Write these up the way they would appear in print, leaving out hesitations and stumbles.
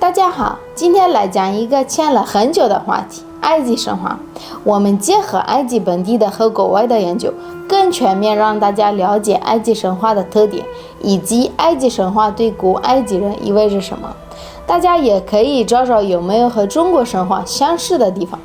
大家好，今天来讲一个欠了很久的话题——埃及神话。我们结合埃及本地的和国外的研究，更全面让大家了解埃及神话的特点，以及埃及神话对古埃及人意味着什么。大家也可以找找有没有和中国神话相似的地方。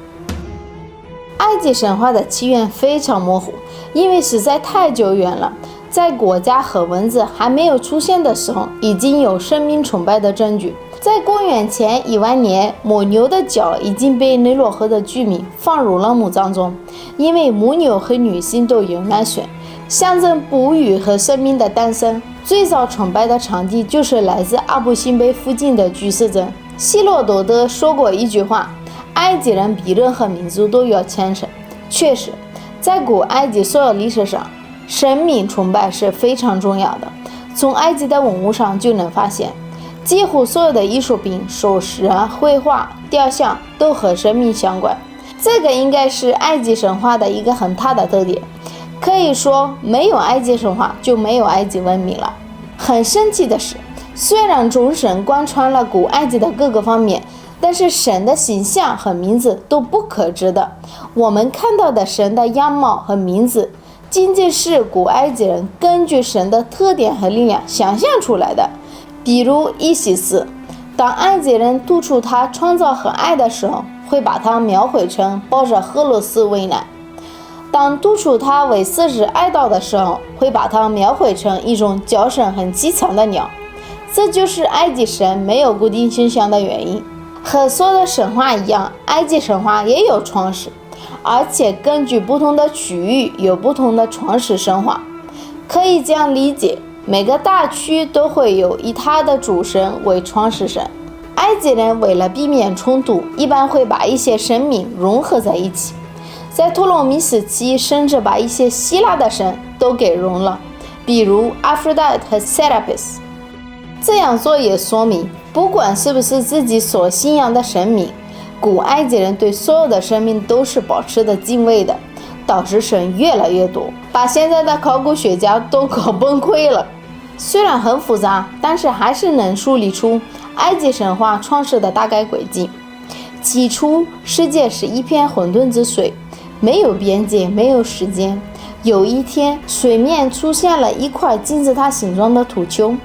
埃及神话的起源非常模糊，因为实在太久远了。在国家和文字还没有出现的时候，已经有生命崇拜的证据。在公元前1万年，母牛的角已经被尼罗河的居民放入了墓葬中，因为母牛和女性都有奶水，象征哺育和生命的诞生。最早崇拜的场地就是来自阿布辛贝附近的居士镇。希罗多德说过一句话：埃及人比任何民族都要虔诚。确实，在古埃及所有历史上，神明崇拜是非常重要的。从埃及的文物上就能发现，几乎所有的艺术品、首饰、绘画、雕像都和神明相关。这个应该是埃及神话的一个很大的特点。可以说，没有埃及神话就没有埃及文明了。很神奇的是，虽然众神贯穿了古埃及的各个方面，但是神的形象和名字都不可知的。我们看到的神的样貌和名字，仅仅是古埃及人根据神的特点和力量想象出来的。比如伊西斯，当埃及人突出他创造和爱的时候，会把他描绘成抱着荷鲁斯喂奶；当突出他为死者哀悼的时候，会把他描绘成一种叫声很凄惨的鸟。这就是埃及神没有固定形象的原因。和所有的神话一样，埃及神话也有创世，而且根据不同的区域有不同的创世神话。可以这样理解，每个大区都会有以他的主神为创世神。埃及人为了避免冲突，一般会把一些神明融合在一起。在托勒密时期，甚至把一些希腊的神都给融了，比如 Aphrodite 和 Serapis。 这样做也说明，不管是不是自己所信仰的神明，古埃及人对所有的生命都是保持的敬畏的，导致神越来越多，把现在的考古学家都搞崩溃了。虽然很复杂，但是还是能梳理出埃及神话创世的大概轨迹。起初，世界是一片混沌之水，没有边界，没有时间。有一天，水面出现了一块金字塔形状的土球，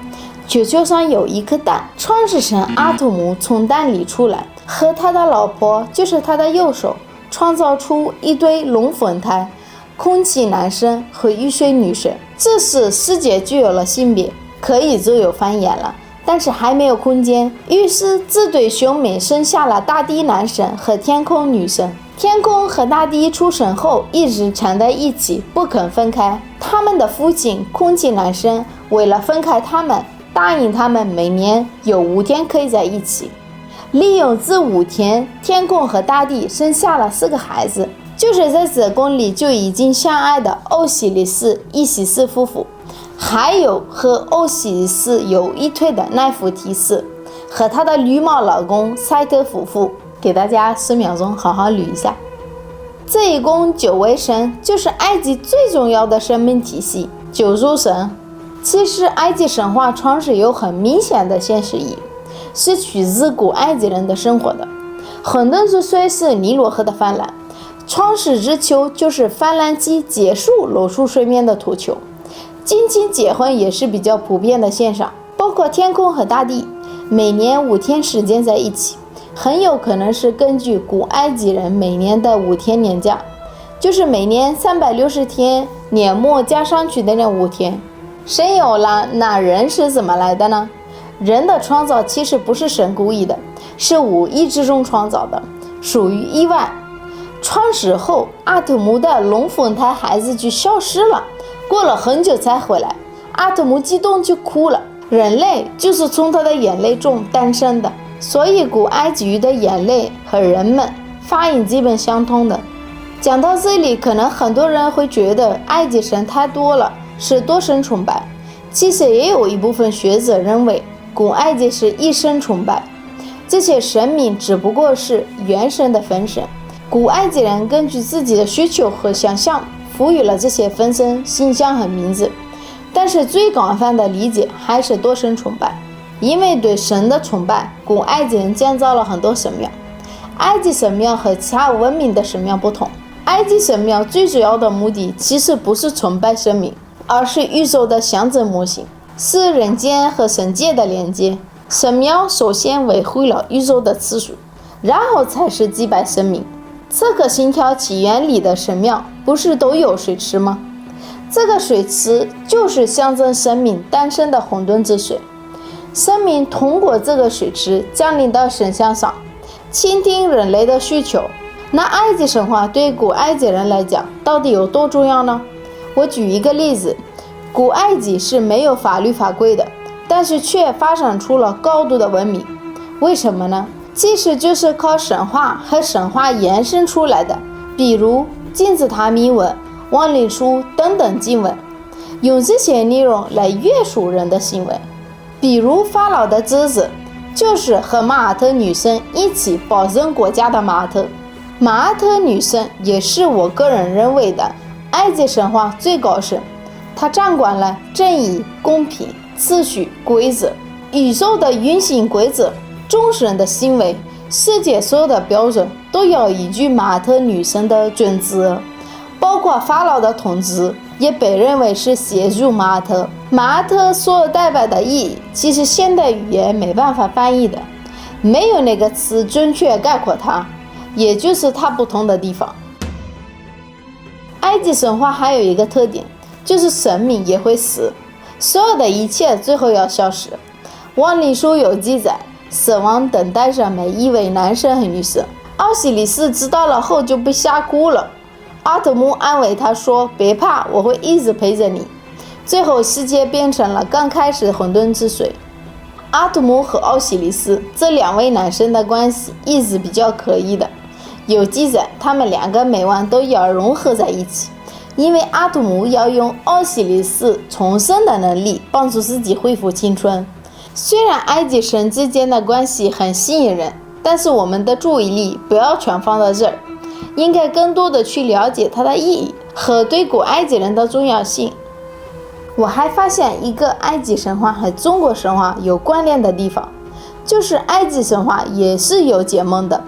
球球上有一颗蛋。创世神阿图姆从蛋里出来，和他的老婆，就是他的右手，创造出一对龙凤胎，空气男生和雨水女神。这时世界具有了性别，可以自由繁衍了，但是还没有空间。于是这对兄妹生下了大地男神和天空女神。天空和大地出生后一直缠在一起，不肯分开。他们的父亲空气男神为了分开他们，答应他们每年有5天可以在一起。利用这5天，天空和大地生下了4个孩子，就是在子宫里就已经相爱的欧西里斯、伊西斯夫妇，还有和欧西里斯有一腿的奈芙提斯和他的绿帽老公赛特夫妇。给大家10秒钟好好捋一下。这一共9位神，就是埃及最重要的生命体系——救赎神。其实埃及神话创世有很明显的现实意义，是取自古埃及人的生活的。混沌之水是尼罗河的泛滥，创世之秋就是泛滥期结束露出水面的土球。近亲结婚也是比较普遍的现象，包括天空和大地每年5天时间在一起，很有可能是根据古埃及人每年的5天年假，就是每年360天，年末加上去的那5天。神有了，那人是怎么来的呢？人的创造其实不是神故意的，是无意之中创造的，属于意外。创世后，阿图姆的龙凤胎孩子就消失了，过了很久才回来。阿图姆激动就哭了，人类就是从他的眼泪中诞生的，所以古埃及语的眼泪和人们发音基本相通的。讲到这里，可能很多人会觉得埃及神太多了，是多神崇拜。其实也有一部分学者认为，古埃及是一神崇拜，这些神明只不过是原神的分身。古埃及人根据自己的需求和想象，赋予了这些分身形象和名字，但是最广泛的理解还是多神崇拜。因为对神的崇拜，古埃及人建造了很多神庙。埃及神庙和其他文明的神庙不同，埃及神庙最主要的目的其实不是崇拜神明，而是宇宙的象征模型，是人间和神界的连接。神庙首先维护了宇宙的秩序，然后才是祭拜神明。这个星条起源里的神庙不是都有水池吗？这个水池就是象征生命诞生的混沌之水，生命通过这个水池降临到神像上，倾听人类的需求。那埃及神话对古埃及人来讲到底有多重要呢？我举一个例子，古埃及是没有法律法规的，但是却发展出了高度的文明。为什么呢？其实就是靠神话和神话延伸出来的，比如金字塔铭文、亡灵书等等经文，用这些内容来约束人的行为。比如法老的侄子就是和马尔特女神一起保证国家的马尔特。马尔特女神也是我个人认为的埃及神话最高神，她掌管了正义、公平、秩序、规则，宇宙的运行规则，众生的行为，世界所有的标准都要依据马尔特女神的准则。包括法老的统治也被认为是协助马尔特。马尔特所代表的意义其实现代语言没办法翻译的，没有那个词准确概括它，也就是它不同的地方。埃及神话还有一个特点，就是神明也会死，所有的一切最后要消失。亡灵书有记载，死亡等待着每一位男生和女生。奥西里斯知道了后就被吓哭了，阿特姆安慰他说，别怕，我会一直陪着你。最后世界变成了刚开始混沌之水。阿特姆和奥西里斯这两位男生的关系一直比较可疑的，有记载他们两个每晚都要融合在一起，因为阿特姆要用奥西里斯重生的能力帮助自己恢复青春。虽然埃及神之间的关系很吸引人，但是我们的注意力不要全放到这儿，应该更多的去了解它的意义和对古埃及人的重要性。我还发现一个埃及神话和中国神话有关联的地方，就是埃及神话也是有解梦的。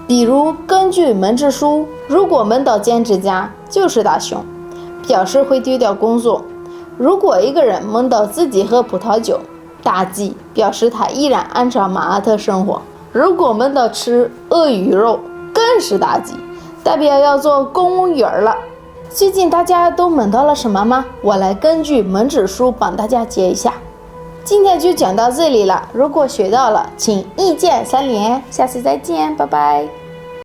比如根据门之书，如果梦到剪指甲就是大凶，表示会丢掉工作。如果一个人梦到自己喝葡萄酒，大吉，表示他依然按照马尔特生活。如果梦到吃鳄鱼肉，更是大吉，代表要做公务员了。最近大家都梦到了什么吗？我来根据门指书帮大家解一下。今天就讲到这里了，如果学到了，请一键3连，下次再见，拜拜。